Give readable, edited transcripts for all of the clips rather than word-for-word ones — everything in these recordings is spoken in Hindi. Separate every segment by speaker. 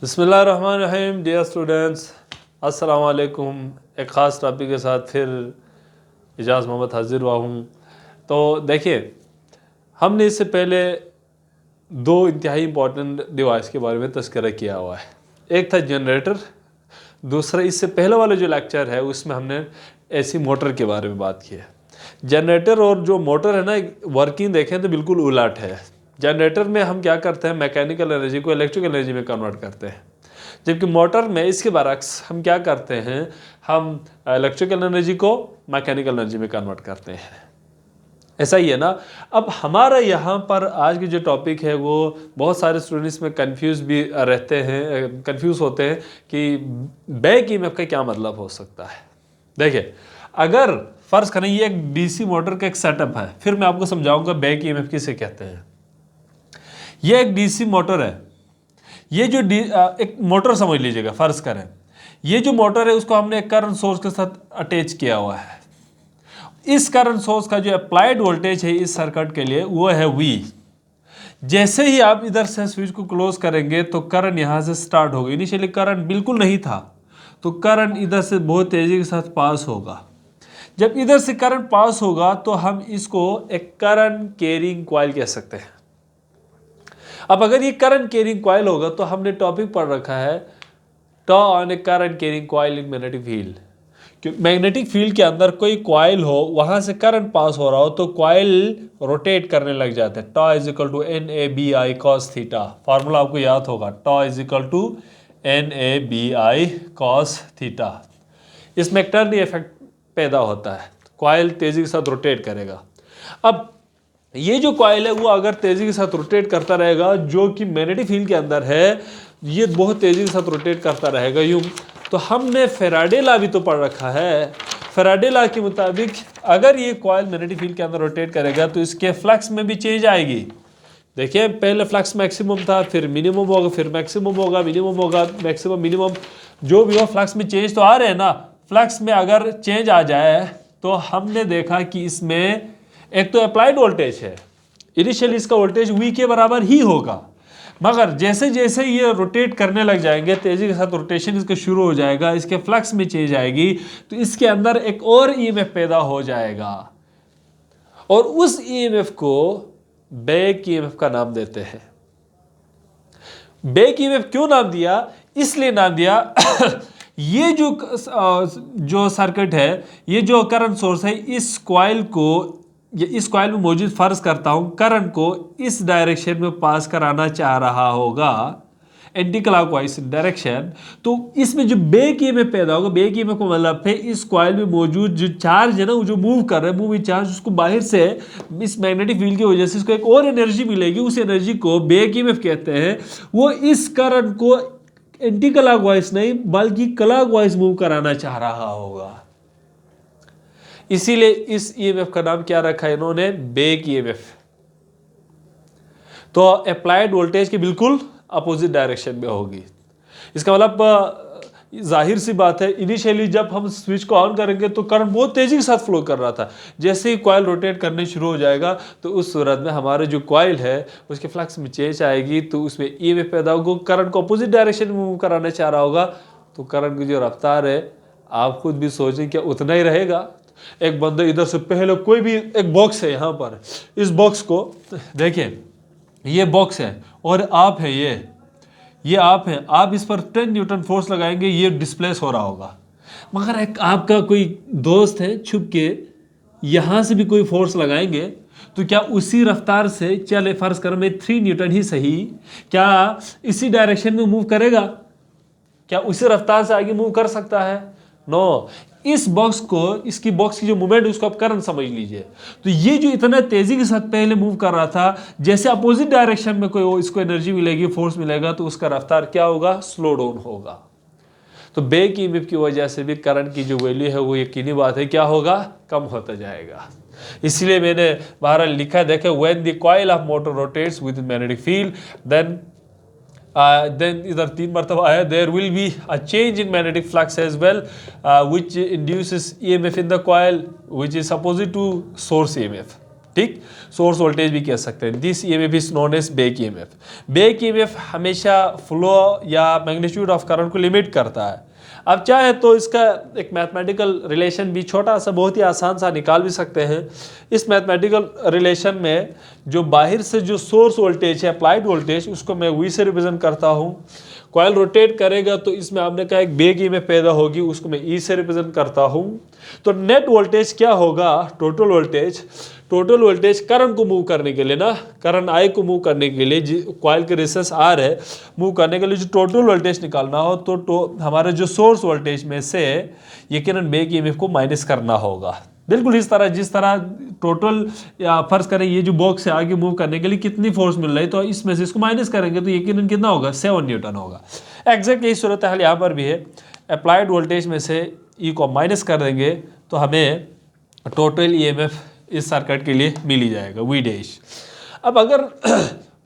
Speaker 1: बिस्मिल्लाहिर्रहमानिर्रहीम। डियर स्टूडेंट्स, अस्सलाम वालेकुम। एक ख़ास टॉपिक के साथ फिर इजाज़ मोहम्मद हाजिर हुआ हूँ। तो देखिए, हमने इससे पहले दो इंतहाई इम्पॉर्टेंट डिवाइस के बारे में तज़किरा किया हुआ है। एक था जनरेटर, दूसरा इससे पहले वाला जो लेक्चर है उसमें हमने एसी मोटर के बारे में बात की है। जनरेटर और जो मोटर है ना, वर्किंग देखें तो बिल्कुल उलट है। जनरेटर में हम क्या करते हैं, मैकेनिकल एनर्जी को इलेक्ट्रिकल एनर्जी में कन्वर्ट करते हैं, जबकि मोटर में इसके बरक्स हम क्या करते हैं, हम इलेक्ट्रिकल एनर्जी को मैकेनिकल एनर्जी में कन्वर्ट करते हैं। ऐसा ही है ना। अब हमारा यहाँ पर आज की जो टॉपिक है वो बहुत सारे स्टूडेंट्स में कंफ्यूज भी रहते हैं, कंफ्यूज होते हैं कि बैक ईएमएफ का क्या मतलब हो सकता है। देखिए, अगर फर्ज करें ये एक डीसी मोटर का एक सेटअप है, फिर मैं आपको समझाऊंगा बैक ईएमएफ किसे कहते हैं। ये एक डीसी मोटर है। ये जो एक मोटर समझ लीजिएगा, फर्ज करें ये जो मोटर है उसको हमने एक करंट सोर्स के साथ अटैच किया हुआ है। इस करंट सोर्स का जो अप्लाइड वोल्टेज है इस सर्किट के लिए वो है V। जैसे ही आप इधर से स्विच को क्लोज करेंगे तो करंट यहाँ से स्टार्ट होगा। इनिशियली करंट बिल्कुल नहीं था, तो करंट इधर से बहुत तेजी के साथ पास होगा। जब इधर से करंट पास होगा तो हम इसको एक करंट कैरिंग कॉइल कह सकते हैं। अब अगर ये करंट कैरिंग कॉइल होगा तो हमने टॉपिक पढ़ रखा है टॉ on a current carrying coil in magnetic field. Magnetic field के अंदर कोई कॉइल हो, वहां से करंट पास हो रहा हो तो कॉइल रोटेट करने लग जाते हैं। Tau is equal to NABI cos theta. Formula आपको याद होगा, tau is equal to NABI cos theta. इसमें एक टर्न इफेक्ट पैदा होता है, कॉइल तेजी के साथ रोटेट करेगा। अब ये जो कॉइल है वो अगर तेजी के साथ रोटेट करता रहेगा, जो कि मैग्नेटिक फील्ड के अंदर है, ये बहुत तेजी के साथ रोटेट करता रहेगा यूं। तो हमने फेराडे लॉ भी तो पढ़ रखा है। फेराडे लॉ के मुताबिक अगर ये कॉइल मैग्नेटिक फील्ड के अंदर रोटेट करेगा तो इसके फ्लक्स में भी चेंज आएगी। देखिए, पहले फ्लक्स मैक्सिमम था, फिर मिनिमम होगा, फिर मैक्सिमम होगा, मिनिमम होगा, मैक्सिमम, मिनिमम, जो भी हो फ्लक्स में चेंज तो आ रहे हैं ना। फ्लक्स में अगर चेंज आ जाए तो हमने देखा कि इसमें एक तो अप्लाइड वोल्टेज है, इनिशियली इसका वोल्टेज V के बराबर ही होगा, मगर जैसे जैसे ये रोटेट करने लग जाएंगे, तेजी के साथ रोटेशन इसका शुरू हो जाएगा, इसके फ्लक्स में चेंज आएगी, तो इसके अंदर एक और ईएमएफ पैदा हो जाएगा और उस ईएमएफ को बैक ईएमएफ का नाम देते हैं। बैक ईएमएफ क्यों नाम दिया? इसलिए नाम दिया ये जो सर्किट है, ये जो करंट सोर्स है, इस कॉइल में मौजूद, फर्ज करता हूं, करंट को इस डायरेक्शन में पास कराना चाह रहा होगा, एंटी क्लॉकवाइज डायरेक्शन। तो इसमें जो बैक ईएमएफ पैदा होगा, बैक ईएमएफ को मतलब है इस कॉइल में मौजूद जो चार्ज है ना, वो जो मूव कर रहा है, मूविंग चार्ज, उसको बाहर से इस मैग्नेटिक फील्ड की वजह से इसको एक और एनर्जी मिलेगी। उस एनर्जी को बैक ईएमएफ कहते हैं। वो इस करंट को एंटी क्लॉकवाइज नहीं बल्कि क्लॉकवाइज मूव कराना चाह रहा होगा। इसीलिए इस ईएमएफ का नाम क्या रखा है इन्होंने? Back EMF. तो अप्लाइड वोल्टेज की बिल्कुल अपोजिट डायरेक्शन में होगी। इसका मतलब जाहिर सी बात है, इनिशियली जब हम स्विच को ऑन करेंगे तो करंट बहुत तेजी के साथ फ्लो कर रहा था। जैसे ही कॉइल रोटेट करने शुरू हो जाएगा तो उस सूरत में हमारे जो कॉइल है उसके फ्लक्स में चेंज आएगी, तो उसमें ईएमएफ पैदा होगा, करंट को अपोजिट डायरेक्शन में मूव कराना चाह रहा होगा। तो करंट की जो रफ्तार है, आप खुद भी सोचें क्या उतना ही रहेगा? एक बंदा इधर से, पहले कोई भी एक बॉक्स है यहाँ पर, इस बॉक्स को देखिए, ये बॉक्स है और आप है, ये आप है, आप इस पर 10 न्यूटन फोर्स लगाएंगे, ये डिस्प्लेस हो रहा होगा। मगर एक आपका कोई दोस्त है, छुप के यहाँ से भी कोई फोर्स लगाएंगे तो क्या उसी रफ्तार से, चले फर्ज कर मैं 3 न्यूटन ही सही, क्या इसी डायरेक्शन में मूव करेगा? क्या उसी रफ्तार से आगे मूव कर सकता है? नो। इस बॉक्स को, इसकी बॉक्स की जो मूवमेंट है उसको आप करंट समझ लीजिए। तो ये जो इतना तेजी के साथ पहले मूव कर रहा था, जैसे अपोजिट डायरेक्शन में कोई इसको एनर्जी मिलेगी, फोर्स मिलेगा, तो उसका रफ्तार क्या होगा? स्लो डाउन होगा। तो बैक ईएमएफ की वजह से भी करंट की जो वैल्यू है वो यकीनी बात है क्या होगा? कम होता जाएगा। इसलिए मैंने बाहर लिखा है, देखे, when the coil of motor rotates with magnetic field then इधर 3 मरतबा आया, there will be a change in magnetic flux as well, which induces EMF in the coil, which is opposite to source EMF. ठीक, सोर्स वोल्टेज भी कह सकते हैं। This EMF is known as back EMF. Back EMF हमेशा फ्लो या मैग्नीट्यूड ऑफ करंट को लिमिट करता है। अब चाहे तो इसका एक मैथमेटिकल रिलेशन भी छोटा सा, बहुत ही आसान सा निकाल भी सकते हैं। इस मैथमेटिकल रिलेशन में जो बाहर से जो सोर्स वोल्टेज है, अप्लाइड वोल्टेज, उसको मैं वी से रिप्रेजेंट करता हूँ। कॉइल रोटेट करेगा तो इसमें आपने कहा एक बैक ईएमएफ पैदा होगी, उसको मैं ई से रिप्रेजेंट करता हूँ। तो नेट वोल्टेज क्या होगा, टोटल वोल्टेज करंट को मूव करने के लिए ना, करंट आई को मूव करने के लिए, कॉइल के रेजिस्टेंस आर है, मूव करने के लिए जो टोटल वोल्टेज निकालना हो तो हमारे जो सोर्स वोल्टेज में से यकीनन बैक ईएमएफ को माइनस करना होगा। बिल्कुल इस तरह, जिस तरह टोटल फर्ज करें ये जो बॉक्स है आगे मूव करने के लिए कितनी फोर्स मिल रही है, तो इसमें से इसको माइनस करेंगे तो यकीनन कितना होगा, 7 न्यूटन होगा। एग्जैक्ट यही सूरत हाल यहाँ पर भी है। अप्लाइड वोल्टेज में से ई को माइनस कर देंगे तो हमें टोटल ईएमएफ इस सर्किट के लिए मिल ही जाएगा, वी डैश। अब अगर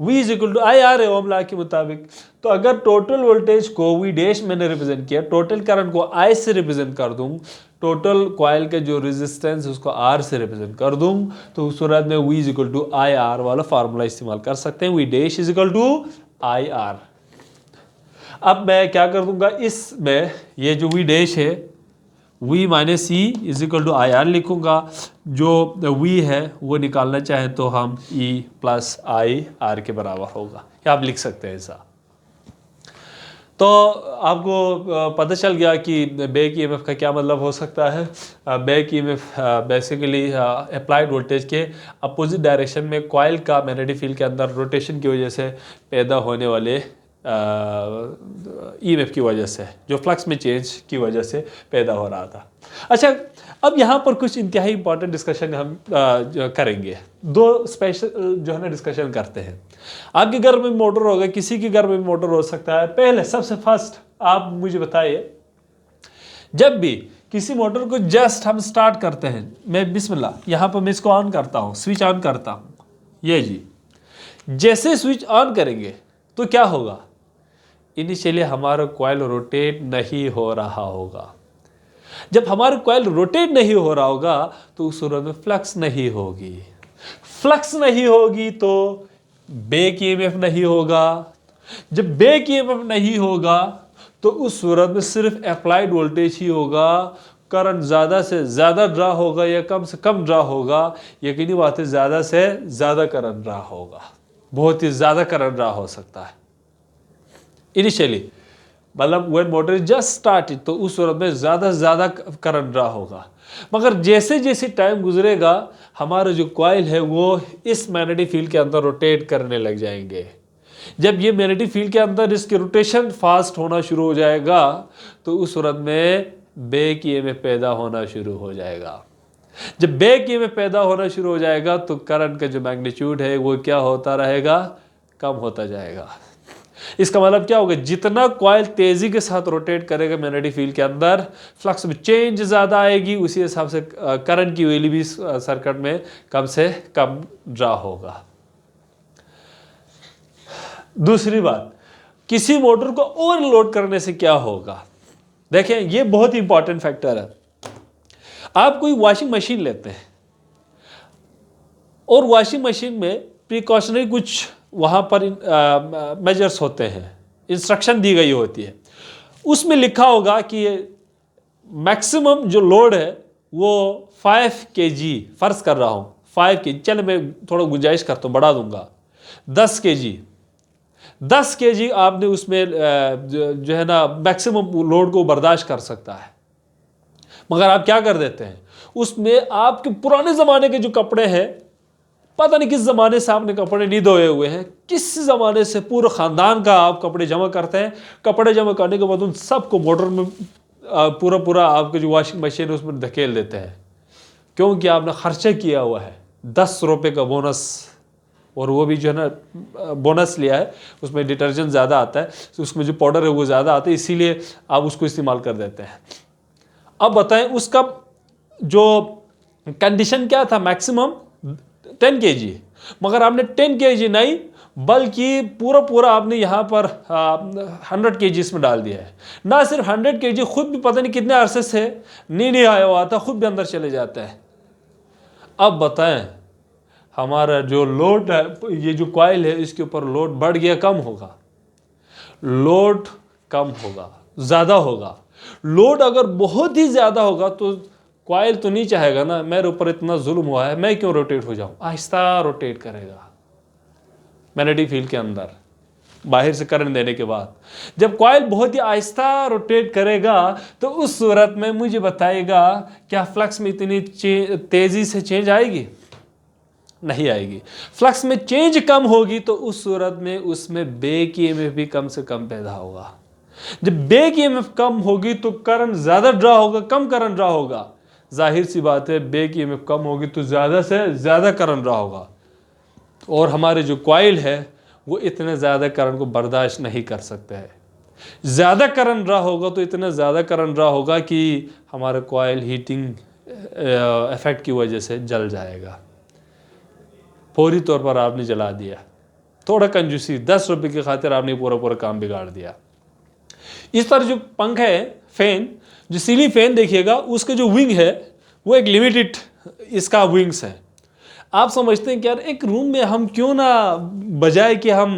Speaker 1: V is equal to I R है ओम लॉ के मुताबिक, तो अगर टोटल वोल्टेज को V डैश मैंने रिप्रेजेंट किया, टोटल करंट को I से रिप्रेजेंट कर दूं, टोटल कॉइल के जो रेजिस्टेंस है उसको R से रिप्रेजेंट कर दूं, तो उस सूरत में V is equal to I R वाला फार्मूला इस्तेमाल कर सकते हैं। V dash is equal to I R. अब मैं क्या कर दूंगा, इसमें ये जो V डैश है V minus E is equal to I R लिखूंगा। जो V है वो निकालना चाहें तो हम E प्लस आई आर के बराबर होगा, या आप लिख सकते हैं ऐसा। तो आपको पता चल गया कि बैक ईएमएफ का क्या मतलब हो सकता है। Back EMF basically applied voltage के अपोजिट डायरेक्शन में कॉइल का मैग्नेटिक फील्ड के अंदर रोटेशन की वजह से पैदा होने वाले ईएमएफ की वजह से, जो फ्लक्स में चेंज की वजह से पैदा हो रहा था। अच्छा, अब यहाँ पर कुछ इंतहाई इंपॉर्टेंट डिस्कशन हम करेंगे। दो स्पेशल जो है ना डिस्कशन करते हैं। आपके घर में मोटर होगा, किसी के घर में मोटर हो सकता है। पहले सबसे फर्स्ट आप मुझे बताइए, जब भी किसी मोटर को जस्ट हम स्टार्ट करते हैं, मैं बिस्मिल्लाह यहाँ पर मैं इसको ऑन करता हूँ, स्विच ऑन करता हूँ, ये जी, जैसे स्विच ऑन करेंगे तो क्या होगा, इनिशियली हमारा कॉइल रोटेट नहीं हो रहा होगा। जब हमारा कॉइल रोटेट नहीं हो रहा होगा तो उस सूरत में फ्लक्स नहीं होगी। फ्लक्स नहीं होगी तो बैक ईएमएफ नहीं होगा। जब बैक ईएमएफ नहीं होगा तो उस सूरत में सिर्फ अप्लाइड वोल्टेज ही होगा। करंट ज़्यादा से ज़्यादा ड्रा होगा या कम से कम ड्रा होगा। यकीनी बात है ज़्यादा से ज़्यादा करंट ड्रा होगा, बहुत ही ज़्यादा करंट ड्रा हो सकता है इनिशियली, मतलब when motor is just started, तो उस सूरत में ज़्यादा से ज़्यादा करंट ड्रा होगा। मगर जैसे जैसे टाइम गुजरेगा हमारा जो कॉइल है वो इस मैग्नेटिक फील्ड के अंदर रोटेट करने लग जाएंगे। जब ये मैग्नेटिक फील्ड के अंदर इसकी रोटेशन फास्ट होना शुरू हो जाएगा तो उस सूरत में बैक ईएमएफ पैदा होना शुरू हो जाएगा। जब बैक ईएमएफ पैदा होना शुरू हो जाएगा तो करंट का जो मैग्नीट्यूड है वो क्या होता रहेगा, कम होता जाएगा। इसका मतलब क्या होगा, जितना कॉइल तेजी के साथ रोटेट करेगा मैग्नेटिक फील्ड के अंदर, फ्लक्स में चेंज ज़्यादा आएगी, उसी हिसाब से करंट की वैल्यू भी सर्किट में कम से कम ड्रा होगा। दूसरी बात, किसी मोटर को ओवरलोड करने से क्या होगा, देखें ये बहुत ही इंपॉर्टेंट फैक्टर है। आप कोई वॉशिंग मशीन लेते हैं और वॉशिंग मशीन में प्रिकॉशनरी कुछ वहाँ पर मेजर्स होते हैं, इंस्ट्रक्शन दी गई होती है। उसमें लिखा होगा कि मैक्सिमम जो लोड है वो 5 kg, फर्ज कर रहा हूँ 5 kg, चले मैं थोड़ा गुंजाइश करता हूँ, बढ़ा दूंगा 10 kg आपने उसमें जो है ना मैक्सिमम लोड को बर्दाश्त कर सकता है। मगर आप क्या कर देते हैं, उसमें आपके पुराने ज़माने के जो कपड़े हैं, पता नहीं किस ज़माने से आपने कपड़े नहीं धोए हुए हैं, किस ज़माने से पूरे ख़ानदान का आप कपड़े जमा करते हैं। कपड़े जमा करने के बाद उन सबको मोटर में पूरा आपके जो वॉशिंग मशीन है उसमें धकेल देते हैं, क्योंकि आपने खर्चा किया हुआ है 10 रुपये का बोनस, और वो भी जो है ना बोनस लिया है, उसमें डिटर्जेंट ज़्यादा आता है, उसमें जो पाउडर है वो ज़्यादा आता है, इसीलिए आप उसको इस्तेमाल कर देते हैं। अब बताएं उसका जो कंडीशन क्या था, मैक्सिमम 10 kg, मगर आपने 10 kg नहीं बल्कि पूरा आपने यहाँ पर 100 kg इसमें डाल दिया है। ना सिर्फ 100 kg, खुद भी पता नहीं कितने अरसे से नहीं आया हुआ था, खुद भी अंदर चले जाता है। अब बताएं हमारा जो लोड है, ये जो कॉइल है इसके ऊपर लोड बढ़ गया, कम होगा, लोड कम होगा, ज़्यादा होगा। लोड अगर बहुत ही ज़्यादा होगा तो कॉइल तो नहीं चाहेगा ना मेरे ऊपर इतना जुल्म हुआ है, मैं क्यों रोटेट हो जाऊं, आहिस्ता रोटेट करेगा मैग्नेटिक फील्ड के अंदर बाहर से करंट देने के बाद। जब कॉइल बहुत ही आहिस्ता रोटेट करेगा तो उस सूरत में मुझे बताएगा क्या फ्लक्स में इतनी तेजी से चेंज आएगी? नहीं आएगी। फ्लक्स में चेंज कम होगी तो उस सूरत में उसमें बैक ईएमएफ भी कम से कम पैदा होगा। जब बैक ईएमएफ कम होगी तो करंट ज़्यादा ड्रा होगा, कम करंट ड्रा होगा। जाहिर सी बात है बैक ईएमएफ कम होगी तो ज़्यादा से ज़्यादा करंट ड्रा होगा, और हमारे जो कॉइल है वो इतने ज़्यादा करंट को बर्दाश्त नहीं कर सकते हैं। ज़्यादा करंट ड्रा होगा तो इतना ज़्यादा करंट ड्रा होगा कि हमारा कॉइल हीटिंग इफेक्ट की वजह से जल जाएगा। फौरी तौर पर आपने जला दिया, थोड़ा कंजूसी 10 रुपये की खातिर आपने पूरा काम बिगाड़ दिया। इस तरह जो पंखा है, फैन, जो सीलिंग फैन देखिएगा उसका जो विंग है वो एक लिमिटेड इसका विंग्स है। आप समझते हैं कि यार एक रूम में हम क्यों ना, बजाय कि हम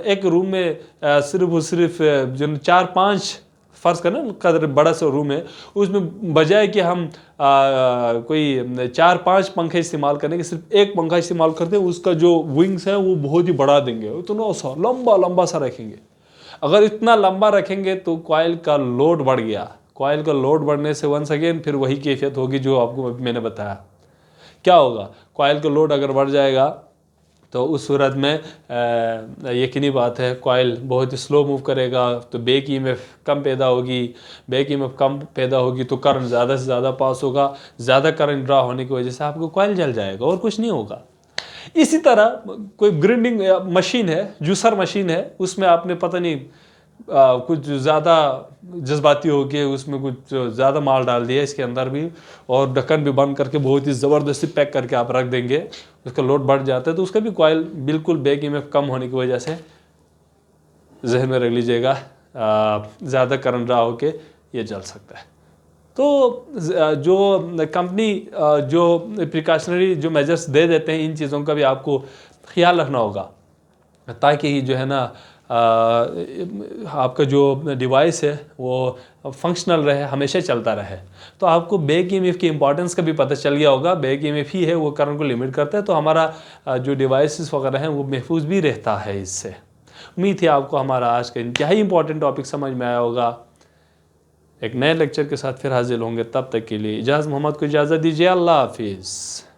Speaker 1: एक रूम में सिर्फ जो 4-5 फर्ज करना कदर बड़ा सा रूम है, उसमें बजाय कि हम कोई 4-5 पंखे इस्तेमाल करने के सिर्फ एक पंखा इस्तेमाल करते हैं, उसका जो विंग्स है वो बहुत ही बढ़ा देंगे, इतना सा लंबा सा रखेंगे। अगर इतना लंबा रखेंगे तो कॉइल का लोड बढ़ गया। कॉइल का लोड बढ़ने से वंस अगेन फिर वही कैफियत होगी जो आपको मैंने बताया। क्या होगा? कॉइल का लोड अगर बढ़ जाएगा तो उस सूरत में यकीनी बात है कॉइल बहुत ही स्लो मूव करेगा, तो बैक ईएमएफ कम पैदा होगी। बैक ईएमएफ कम पैदा होगी तो करंट ज़्यादा से ज़्यादा पास होगा। ज़्यादा करंट ड्रा होने की वजह से आपको कॉइल जल जाएगा और कुछ नहीं होगा। इसी तरह कोई ग्राइंडिंग मशीन है, जूसर मशीन है, उसमें आपने पता नहीं कुछ ज़्यादा जज्बाती हो के उसमें कुछ ज़्यादा माल डाल दिया इसके अंदर भी, और ढक्कन भी बंद करके बहुत ही ज़बरदस्ती पैक करके आप रख देंगे, उसका लोड बढ़ जाता है तो उसका भी कॉइल बिल्कुल बैक ईएमएफ कम होने की वजह से, जहन में रख लीजिएगा, ज़्यादा करंट ड्रा होके ये जल सकता है। तो जो कंपनी जो प्रिकॉशनरी जो मेजर्स दे देते हैं, इन चीज़ों का भी आपको ख्याल रखना होगा ताकि जो है ना आपका जो डिवाइस है वो फंक्शनल रहे, हमेशा चलता रहे। तो आपको बैक ईएमएफ की इंपॉर्टेंस का भी पता चल गया होगा। बैक ईएमएफ ही है वो करंट को लिमिट करता है, तो हमारा जो डिवाइसेस वगैरह हैं वो महफूज भी रहता है इससे। उम्मीद है आपको हमारा आज का इंतहाई इंपॉर्टेंट टॉपिक समझ में आया होगा। एक नए लेक्चर के साथ फिर हाजिर होंगे, तब तक के लिए इजाज़ मोहम्मद को इजाज़त दीजिए। अल्लाह हाफिज़।